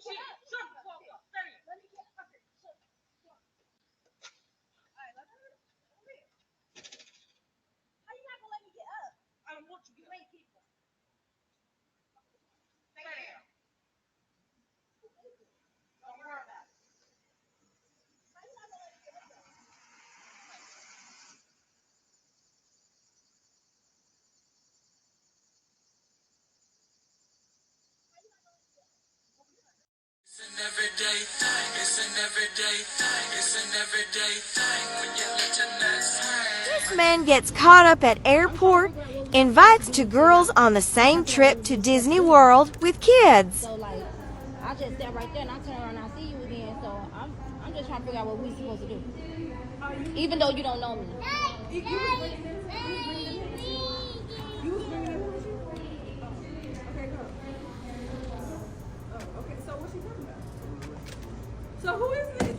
It's an everyday thing, it's an everyday thing, it's an everyday thing when you let your nuts hang. This man gets caught up at airport, invites two girls on the same trip to Disney World with kids. So like, I just stand right there and I turn around and I see you again. So I'm just trying to figure out what we supposed to do. Even though you don't know me. So who is this?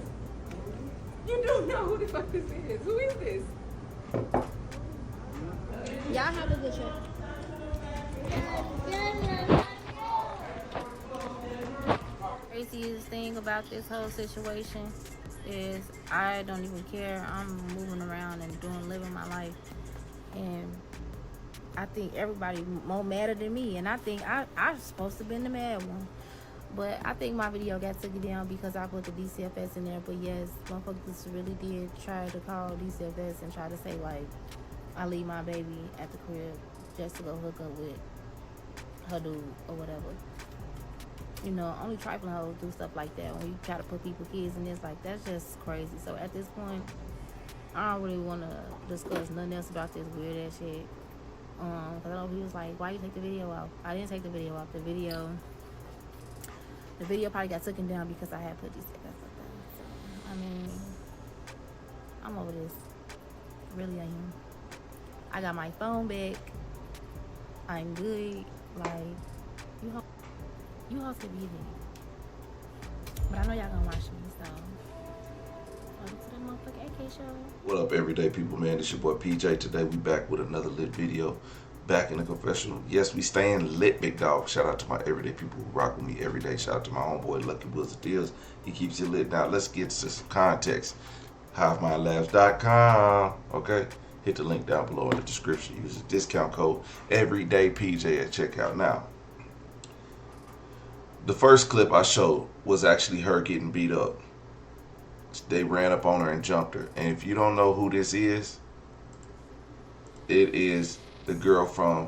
You don't know who the fuck this is. Who is this? Y'all have a good trip. Craziest thing about this whole situation is I don't even care. I'm moving around and living my life. And I think everybody more madder than me. And I think I'm supposed to have been the mad one. But I think my video got taken down because I put the DCFS in there. But yes, motherfuckers really did try to call DCFS and try to say, like, I leave my baby at the crib just to go hook up with her dude or whatever. You know, only trifling hoes do stuff like that. When you try to put people's kids in this, like, that's just crazy. So at this point, I don't really want to discuss nothing else about this weird ass shit. Because I know he was like, why you take the video off? I didn't take the video off. The video probably got taken down because I had put these stuff like that. So, I mean, I'm over this. Really, I am. I got my phone back. I'm good. Like, you hoes could be there. But I know y'all gonna watch me, so welcome to the motherfucking AK show. What up, everyday people, man? It's your boy PJ. Today we back with another lit video. Back in the confessional. Yes, we staying lit, big dog. Shout out to my everyday people who rock with me every day. Shout out to my homeboy Lucky Wizard Deals. He keeps it lit. Now let's get to some context. HiveMyLabs.com. Okay, hit the link down below in the description. Use the discount code everydaypj at checkout. Now, the first clip I showed was actually her getting beat up. They ran up on her and jumped her. And if you don't know who this is, it is the girl from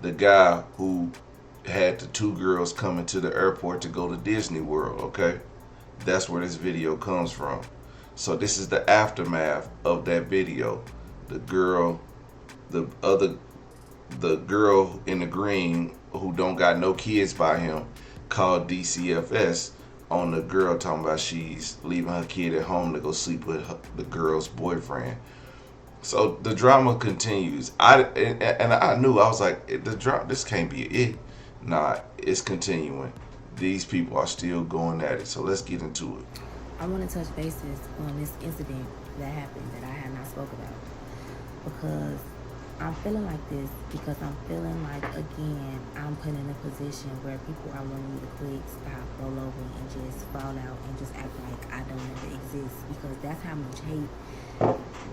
the guy who had the two girls coming to the airport to go to Disney World, okay? That's where this video comes from. So this is the aftermath of that video. The girl in the green who don't got no kids by him called DCFS on the girl talking about she's leaving her kid at home to go sleep with the girl's boyfriend. So the drama continues. I knew, I was like, this can't be it. Nah, it's continuing. These people are still going at it. So let's get into it. I want to touch bases on this incident that happened that I had not spoke about, because I'm feeling like this because I'm feeling like, again, I'm put in a position where people are wanting me to quit, stop, roll over, and just fall out and just act like I don't ever exist, because that's how much hate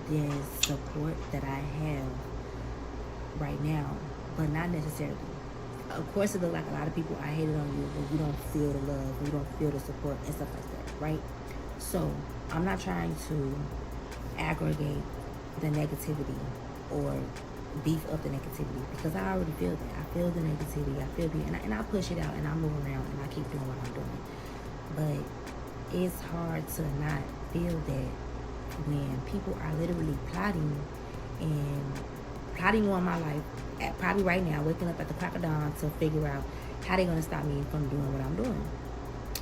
there's support that I have right now, but not necessarily. Of course, it looks like a lot of people I hated on you, but you don't feel the love, you don't feel the support and stuff like that, right? So I'm not trying to aggregate the negativity or beef up the negativity, because I already feel that. I feel the negativity, I feel and I push it out and I move around and I keep doing what I'm doing. But it's hard to not feel that when people are literally plotting on my life, probably right now, waking up at the crack of dawn to figure out how they're going to stop me from doing what I'm doing,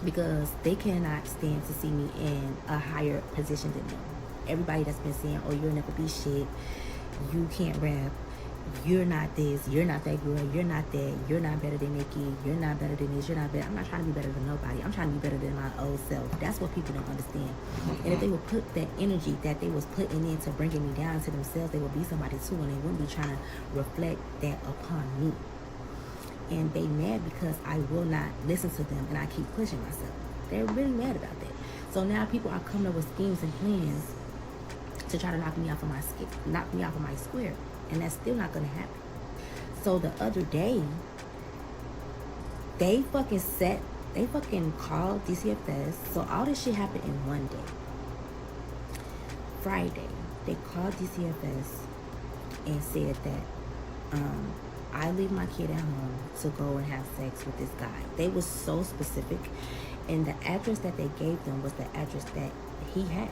because they cannot stand to see me in a higher position than them. Everybody that's been saying, oh, you'll never be shit, you can't rap, you're not this, you're not that girl, you're not that, you're not better than Nikki, you're not better than this, you're not better. I'm not trying to be better than nobody. I'm trying to be better than my old self. That's what people don't understand. And if they would put that energy that they was putting into bringing me down to themselves, they would be somebody too, and they wouldn't be trying to reflect that upon me. And they mad because I will not listen to them and I keep pushing myself. They're really mad about that. So now people are coming up with schemes and plans to try to knock me off of my square. And that's still not gonna happen. So the other day, they fucking called DCFS. So all this shit happened in one day. Friday, they called DCFS and said that I leave my kid at home to go and have sex with this guy. They were so specific, and the address that they gave them was the address that he has,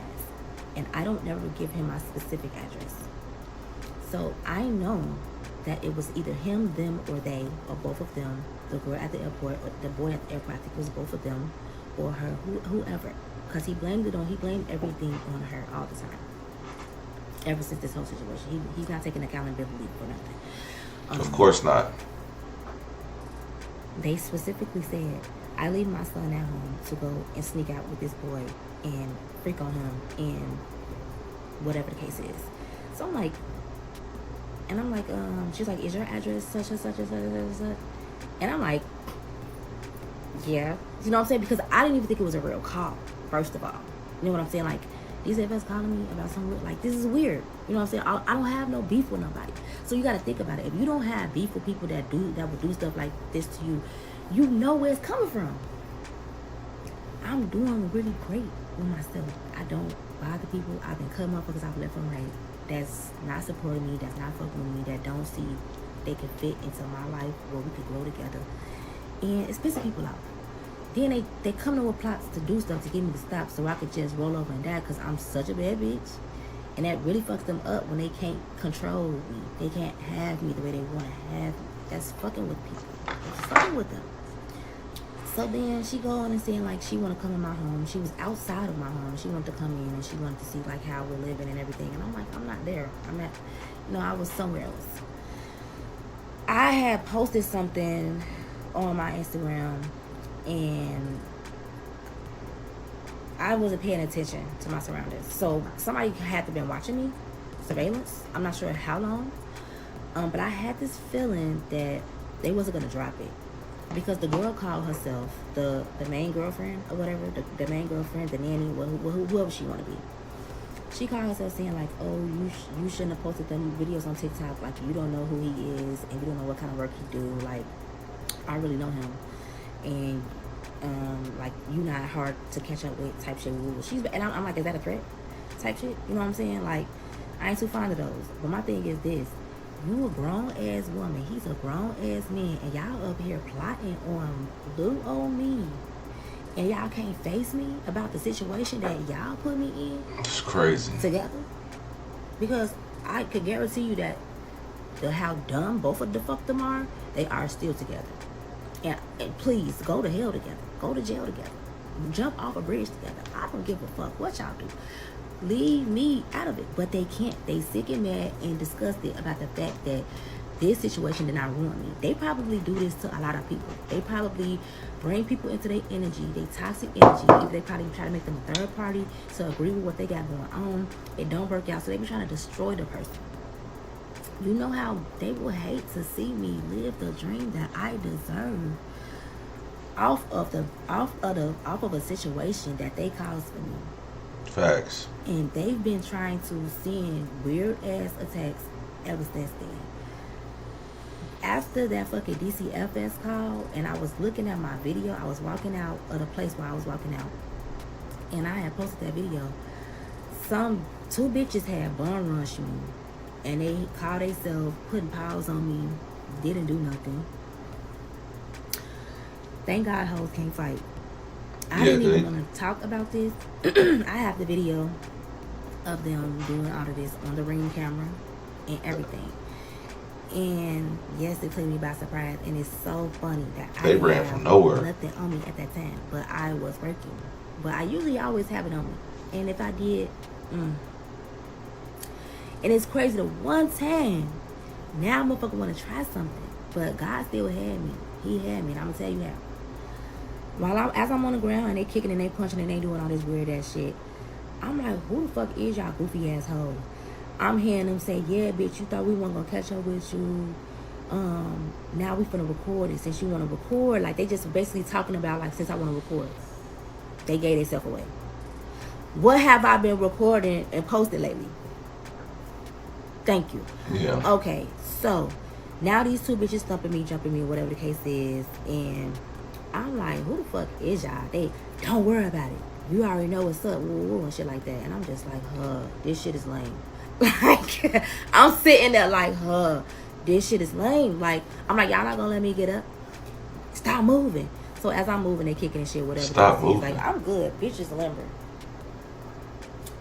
and I don't never give him my specific address. So I know that it was either him, them, or they, or both of them. The girl at the airport, or the boy at the airport. I think it was both of them, or her, whoever. Because he blamed everything on her all the time. Ever since this whole situation, he's not taking accountability for nothing. Of course not. They specifically said, I leave my son at home to go and sneak out with this boy and freak on him and whatever the case is. So I'm like, she's like, is your address such and such and such and such? And I'm like, yeah. You know what I'm saying? Because I didn't even think it was a real call, first of all. You know what I'm saying? Like, these FS calling me about something weird. Like, this is weird. You know what I'm saying? I don't have no beef with nobody. So you got to think about it. If you don't have beef with people that would do stuff like this to you, you know where it's coming from. I'm doing really great with myself. I don't bother people. I've been cutting motherfuckers off left and right. That's not supporting me. That's not fucking with me. That don't see they can fit into my life where we could grow together. And it's pissing people off. Then they come to with plots to do stuff to get me to stop so I could just roll over and die because I'm such a bad bitch. And that really fucks them up when they can't control me. They can't have me the way they want to have me. That's fucking with people. It's fucking with them. So then she go on and saying like she want to come in my home. She was outside of my home. She wanted to come in and she wanted to see like how we're living and everything. And I'm like, I'm not there. I'm at, I was somewhere else. I had posted something on my Instagram and I wasn't paying attention to my surroundings. So somebody had to have been watching me, surveillance. I'm not sure how long. But I had this feeling that they wasn't going to drop it. Because the girl called herself the main girlfriend or whatever, the main girlfriend, the nanny, whoever she want to be. She called herself saying like, oh, you shouldn't have posted them videos on TikTok. Like, you don't know who he is and you don't know what kind of work he do. Like, I really know him. And, like, you not hard to catch up with type shit. And I'm like, is that a threat? Type shit? You know what I'm saying? Like, I ain't too fond of those. But my thing is this. You a grown-ass woman. He's a grown-ass man. And y'all up here plotting on little old me. And y'all can't face me about the situation that y'all put me in. It's crazy. Together. Because I could guarantee you that how dumb both of the fuck them are, they are still together. And please, go to hell together. Go to jail together. Jump off a bridge together. I don't give a fuck what y'all do. Leave me out of it. But they can't. They sick and mad and disgusted about the fact that this situation did not ruin me. They probably do this to a lot of people. They probably bring people into their energy, their toxic energy. They probably try to make them a third party to agree with what they got going on. It don't work out, so they be trying to destroy the person. You know how they will hate to see me live the dream that I deserve off of a situation that they caused for me. Facts. And they've been trying to send weird ass attacks ever since then. After that fucking DCFS call, and I was looking at my video, I was walking out of the place where I was walking out, and I had posted that video. Two bitches had bum rushed me, and they called themselves putting paws on me, didn't do nothing. Thank God hoes can't fight. I didn't even want to talk about this. I have the video of them doing all of this on the Ring camera and everything. And yes, it took me by surprise, and it's so funny that they ran from nowhere. Nothing on me at that time, but I was working. But I usually always have it on me, and if I did, and it's crazy. The one time, now motherfucker want to try something, but God still had me. He had me, and I'm gonna tell you how. As I'm on the ground and they kicking and they punching and they doing all this weird ass shit, I'm like, who the fuck is y'all goofy assholes? I'm hearing them say, yeah, bitch, you thought we weren't gonna catch up with you. now we finna record it. Since you want to record, like they just basically talking about like since I want to record, they gave themselves away. What have I been recording and posted lately? Thank you. Yeah. Okay, so now these two bitches jumping me, whatever the case is, and I'm like, who the fuck is y'all? They don't worry about it. You already know what's up, and shit like that. And I'm just like, this shit is lame. Like, I'm sitting there like, this shit is lame. Like, I'm like, y'all not gonna let me get up? Stop moving. So as I'm moving, they kicking and shit, whatever. Stop moving. Like, I'm good. Bitches limber.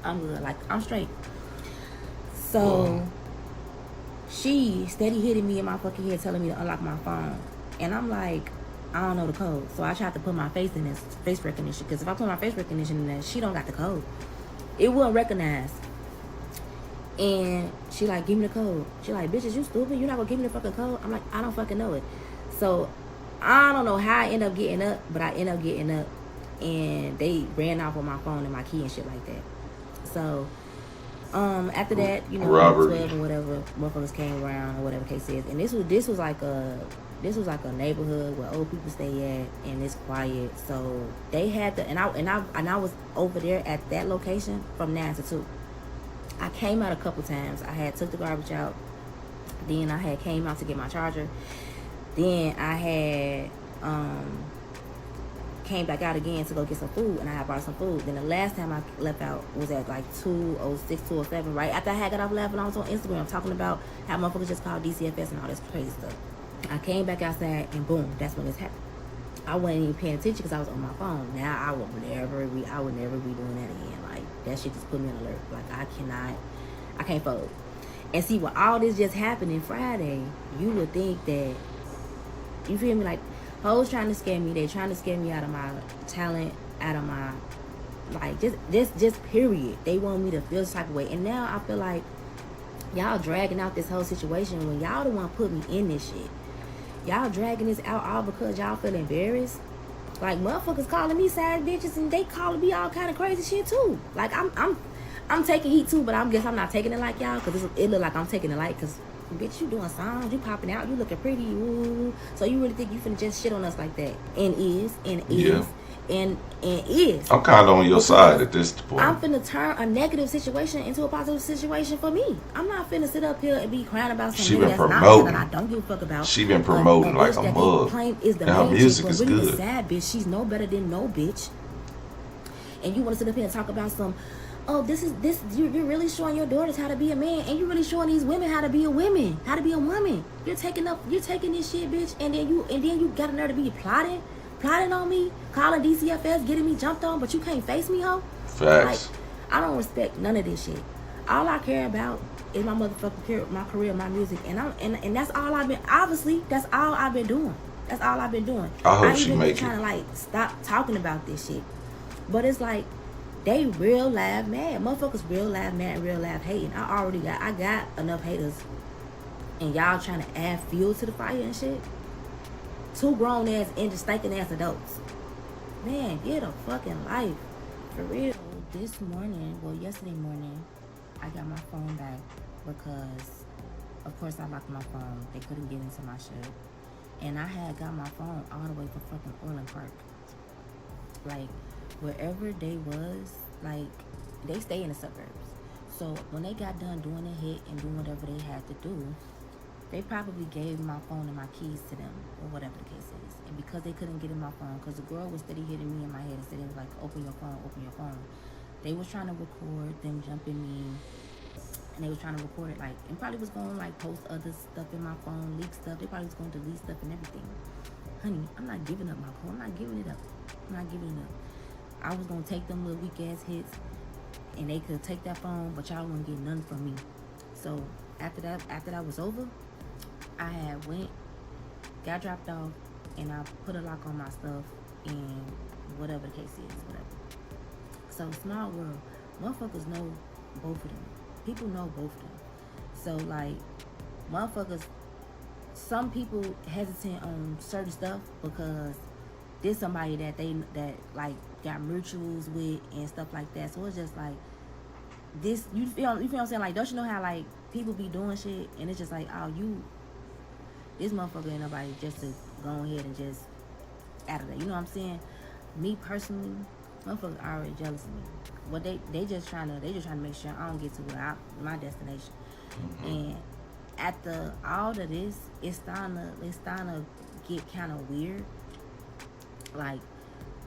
I'm good. Like, I'm straight. So she steady hitting me in my fucking head, telling me to unlock my phone. And I'm like, I don't know the code. So I tried to put my face in this face recognition. Because if I put my face recognition in there, she don't got the code. It wouldn't recognize. And she like, give me the code. She like, bitch, is you stupid? You not gonna give me the fucking code? I'm like, I don't fucking know it. So I don't know how I end up getting up, but I end up getting up. And they ran off with my phone and my key and shit like that. So after that, you know, Robbery. 12 or whatever, motherfuckers came around or whatever case is. And this was like a neighborhood where old people stay at, and it's quiet. So they had to, and I was over there at that location from 9 to 2. I came out a couple times. I had took the garbage out. Then I had came out to get my charger. Then I had came back out again to go get some food, and I had bought some food. Then the last time I left out was at like 2:06, 2:07, right after I had got off laughing. I was on Instagram talking about how motherfuckers just called DCFS and all this crazy stuff. I came back outside, and boom, that's when this happened. I wasn't even paying attention because I was on my phone. Now I would never be doing that again. Like, that shit just put me on alert. Like, I can't fold. And see, with all this just happening Friday, you would think that, you feel me, like, hoes trying to scare me. They trying to scare me out of my talent, out of my, like, just period. They want me to feel this type of way. And now I feel like y'all dragging out this whole situation when y'all the one put me in this shit. Y'all dragging this out all because y'all feel embarrassed. Like, motherfuckers calling me side bitches, and they calling me all kind of crazy shit too. Like, I'm taking heat too, but I guess I'm not taking it like y'all, because it look like I'm taking it like, because bitch, you doing songs, you popping out, you looking pretty, ooh. So you really think you finna just shit on us like that? And is I'm kind of on your side at this point. I'm finna turn a negative situation into a positive situation for me. I'm not finna sit up here and be crying about something that's not that I don't give a fuck about. She been promoting like a mug. And her music is really good. The sad bitch, she's no better than no bitch. And you wanna sit up here and talk about some, oh, you're really showing your daughters how to be a man, and you're really showing these women how to be a woman. You're taking this shit, bitch, and then you got a nerve to be plotting on me, calling DCFS, getting me jumped on, but you can't face me, ho. Facts. Like, I don't respect none of this shit. All I care about is my motherfucking career, my music, and that's all I've been. Obviously, that's all I've been doing. I hope she make it. Trying to like stop talking about this shit, but it's like they real live mad, motherfuckers. Real live mad, real live hating. I got enough haters, and y'all trying to add fuel to the fire and shit. 2 grown ass and just stinking ass adults. Man, get a fucking life. For real. Yesterday morning, I got my phone back because, of course, I locked my phone. They couldn't get into my shit. And I had got my phone all the way from fucking Orland Park. Like, wherever they was, like, they stay in the suburbs. So when they got done doing a hit and doing whatever they had to do, they probably gave my phone and my keys to them, or whatever the case is. And because they couldn't get in my phone, because the girl was steady hitting me in my head and said, like, open your phone. They was trying to record them jumping me, and they was trying to record it, like, and probably was going to, like, post other stuff in my phone, leak stuff. They probably was going to delete stuff and everything. Honey, I'm not giving up my phone. I'm not giving it up. I was going to take them little weak-ass hits, and they could take that phone, but y'all wouldn't get none from me. So after that was over, I had got dropped off, and I put a lock on my stuff, and whatever the case is, whatever. So, small world, motherfuckers know both of them. People know both of them. So, like, motherfuckers, some people hesitant on certain stuff because there's somebody that like got mutuals with and stuff like that. So it's just like this. You feel what I'm saying? Like, don't you know how like people be doing shit and it's just like, oh, This motherfucker ain't nobody just to go ahead and just out of there. You know what I'm saying? Me personally, motherfuckers already jealous of me. What they just trying to make sure I don't get to my destination. And after all of this, it's starting to get kind of weird. Like,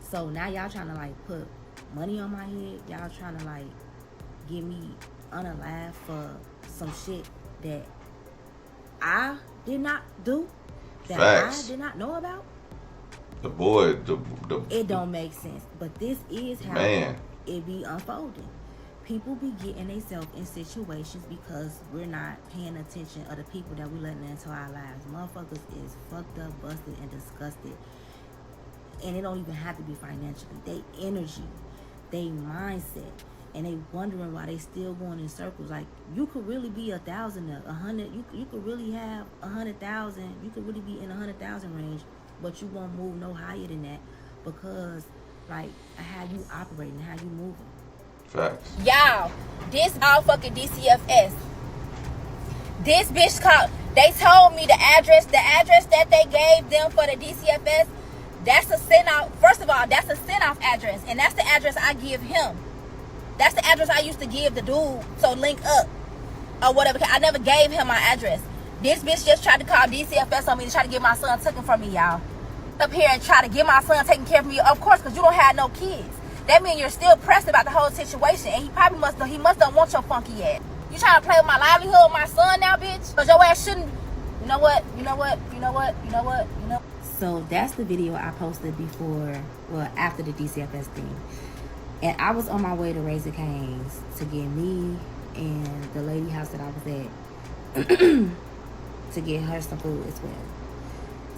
so now y'all trying to like put money on my head. Y'all trying to like get me unalive for some shit that I did not do, that Facts. I did not know about. The boy, It don't make sense. But this is how man. It be unfolding. People be getting themselves in situations because we're not paying attention of the people that we letting into our lives. Motherfuckers is fucked up, busted, and disgusted. And it don't even have to be financially. They energy, they mindset, and they wondering why they still going in circles. Like, you could really be 1,000, 100. You could really have 100,000. You could really be in 100,000 range, but you won't move no higher than that because, like, how you operating, how you moving. Facts. Y'all, this all fucking DCFS. This bitch called. They told me the address that they gave them for the DCFS. That's a send out. First of all, that's a send off address, and that's the address I give him. That's the address I used to give the dude so link up or whatever. I never gave him my address. This bitch just tried to call DCFS on me to try to get my son taken from me, y'all. Up here and try to get my son taken care of me, of course, because you don't have no kids. That means you're still pressed about the whole situation, and he must don't want your funky ass. You trying to play with my livelihood with my son now, bitch? Because your ass shouldn't. You know what? So that's the video I posted after the DCFS thing. And I was on my way to Raising Cane's to get me and the lady house that I was at to get her some food as well.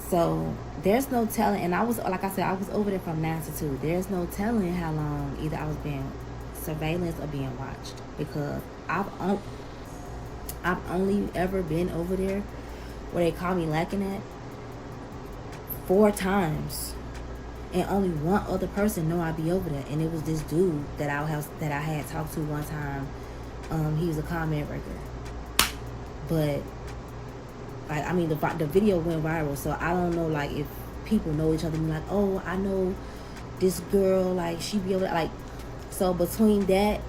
So there's no telling, and I was, like I said, I was over there from 9 to 2. There's no telling how long either I was being surveillance or being watched, because I've only ever been over there where they call me lacking at 4 times, and only one other person know I'd be over there, and it was this dude that I had talked to one time. He was a comment breaker, but like, I mean, the video went viral, so I don't know, like, if people know each other and be like, oh, I know this girl, like, she be over there, like, so between that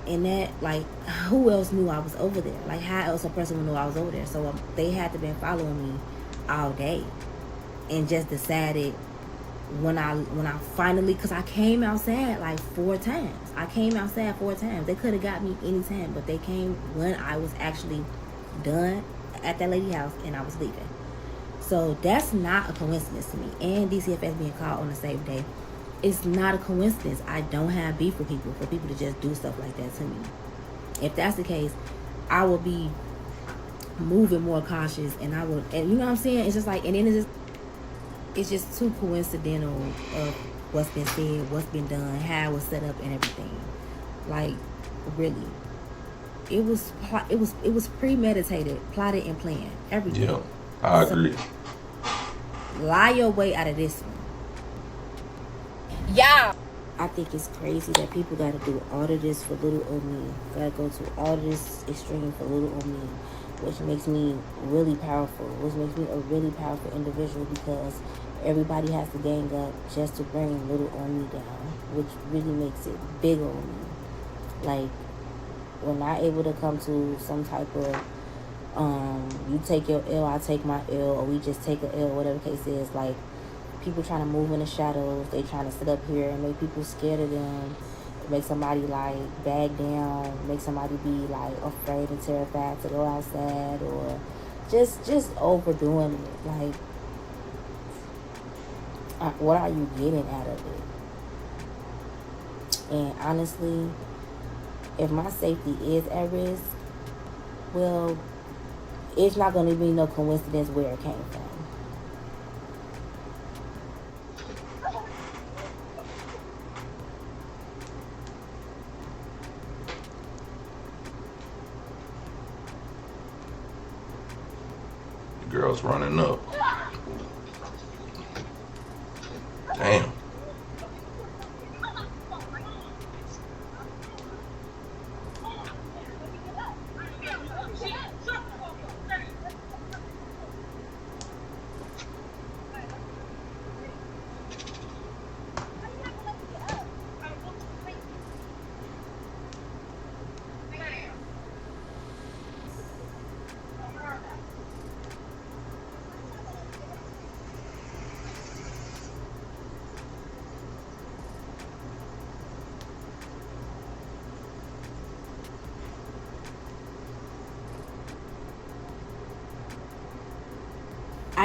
and that, like, who else knew I was over there? Like, how else a person would know I was over there? So they had to been following me all day, and just decided when I finally, because I came outside like 4 times. They could have got me anytime, but they came when I was actually done at that lady house and I was leaving. So that's not a coincidence to me. And DCFS being called on the same day, it's not a coincidence. I don't have beef with people for people to just do stuff like that to me. If that's the case, I will be moving more cautious, and I would, and you know what I'm saying? It's just like, and then it's just too coincidental of what's been said, what's been done, how it was set up, and everything. Like, really, it was premeditated, plotted, and planned. Everything. Yeah, I agree. Lie your way out of this one. Yeah. I think it's crazy that people gotta do all of this for little old me. Gotta go to all of this extreme for little old me, which makes me really powerful. Which makes me a really powerful individual, because everybody has to gang up just to bring little old me down, which really makes it big on me. Like, we're not able to come to some type of you take your L, I take my L, or we just take a L, whatever the case is. Like, people trying to move in the shadows, they trying to sit up here and make people scared of them, make somebody like back down, make somebody be like afraid and terrified to go outside, or just overdoing it. Like, what are you getting out of it? And honestly, if my safety is at risk, well, it's not going to be no coincidence where it came from. The girl's running up. Damn.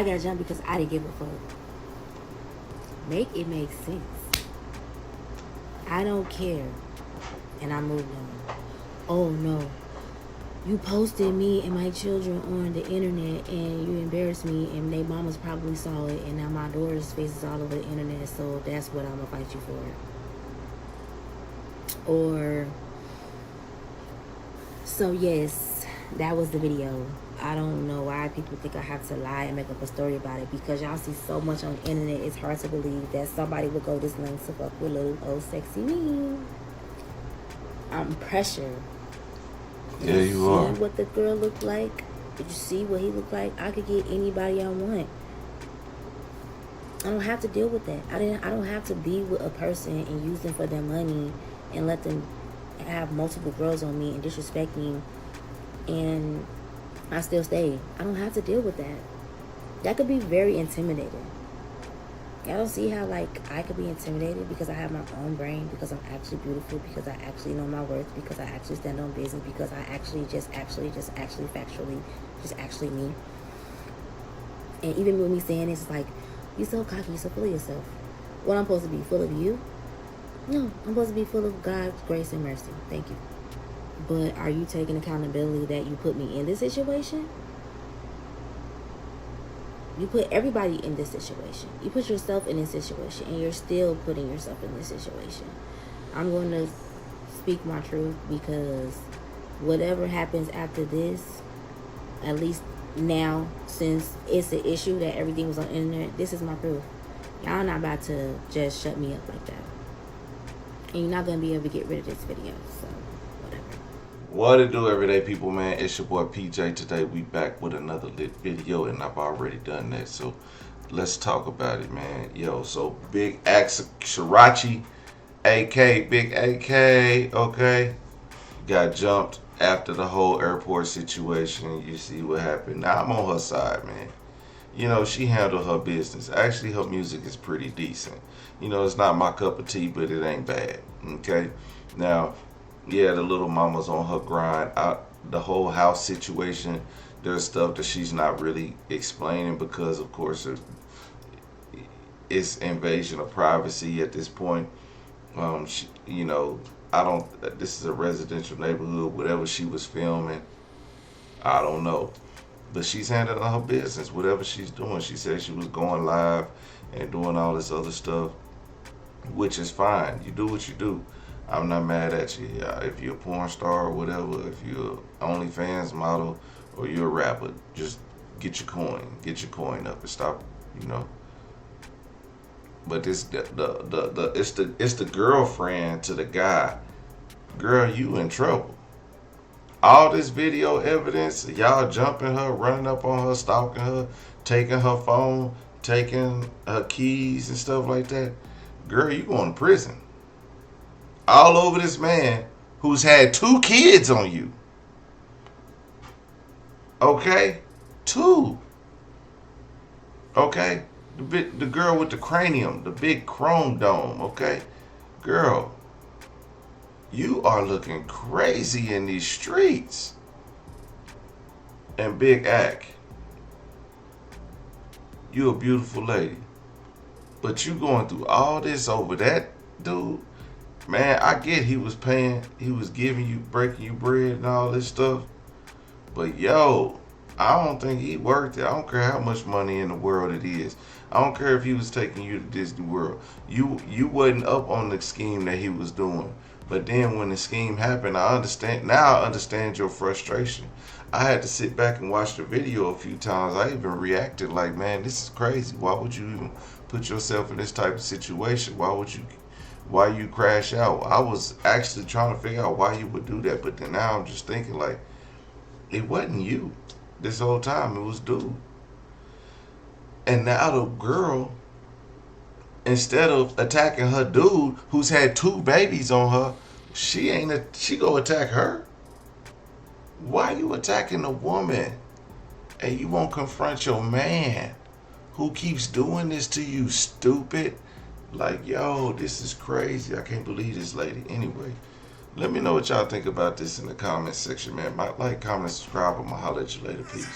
I got jumped because I didn't give a fuck. Make it make sense. I don't care. And I moved on. Oh no. You posted me and my children on the internet and you embarrassed me and their mamas probably saw it and now my daughter's face is all over the internet, so that's what I'm gonna fight you for. Or, so yes, that was the video. I don't know why people think I have to lie and make up a story about it, because y'all see so much on the internet, it's hard to believe that somebody would go this length to fuck with little old sexy me. I'm pressured. Yeah, you are. See what the girl looked like? Did you see what he looked like? I could get anybody I want. I don't have to deal with that. I don't have to be with a person and use them for their money and let them have multiple girls on me and disrespect me, and I still stay. I don't have to deal with that. That could be very intimidating. I don't see how, like, I could be intimidated because I have my own brain, because I'm actually beautiful, because I actually know my worth, because I actually stand on business, because I actually factually, just actually me. And even with me saying this, it's like, you so cocky, you so full of yourself. What, I'm supposed to be full of you? No, I'm supposed to be full of God's grace and mercy. Thank you. But are you taking accountability that you put me in this situation? You put everybody in this situation. You put yourself in this situation, and you're still putting yourself in this situation. I'm going to speak my truth, because whatever happens after this, at least now, since it's an issue that everything was on the internet, this is my proof. Y'all not about to just shut me up like that. And you're not going to be able to get rid of this video, so whatever. What it do, everyday people, man? It's your boy PJ. Today we back with another lit video, and I've already done that, so let's talk about it, man. Yo, so Big Axe Shirachi, AK, Big AK, okay, got jumped after the whole airport situation. You see what happened. Now I'm on her side, man. You know, she handled her business. Actually, her music is pretty decent. You know, it's not my cup of tea, but it ain't bad, okay? Now, yeah, the little mama's on her grind. The whole house situation, there's stuff that she's not really explaining because, of course, it's invasion of privacy at this point. You know, this is a residential neighborhood. Whatever she was filming, I don't know. But she's handling her business, whatever she's doing. She said she was going live and doing all this other stuff, which is fine. You do what you do. I'm not mad at you. If you're a porn star or whatever, if you're an OnlyFans model or you're a rapper, just get your coin up and stop, you know. But this it's the girlfriend to the guy. Girl, you in trouble. All this video evidence, y'all jumping her, running up on her, stalking her, taking her phone, taking her keys and stuff like that. Girl, you going to prison. All over this man who's had 2 kids on you. Okay? 2. Okay? The girl with the cranium, the big chrome dome, okay? Girl, you are looking crazy in these streets. And Big Ack, you a beautiful lady. But you going through all this over that dude? Man, I get he was paying, he was giving you, breaking you bread and all this stuff. But yo, I don't think he worked it. I don't care how much money in the world it is. I don't care if he was taking you to Disney World. You wasn't up on the scheme that he was doing. But then when the scheme happened, I understand your frustration. I had to sit back and watch the video a few times. I even reacted like, man, this is crazy. Why would you even put yourself in this type of situation? Why you crash out? I was actually trying to figure out why you would do that. But then now I'm just thinking like, it wasn't you. This whole time it was dude. And now the girl, instead of attacking her dude who's had 2 babies on her, she go attack her. Why you attacking a woman and you won't confront your man who keeps doing this to you, stupid? Like, yo, this is crazy. I can't believe this lady. Anyway, let me know what y'all think about this in the comment section, man. Like, comment, subscribe. I'm gonna holler at you later. Peace.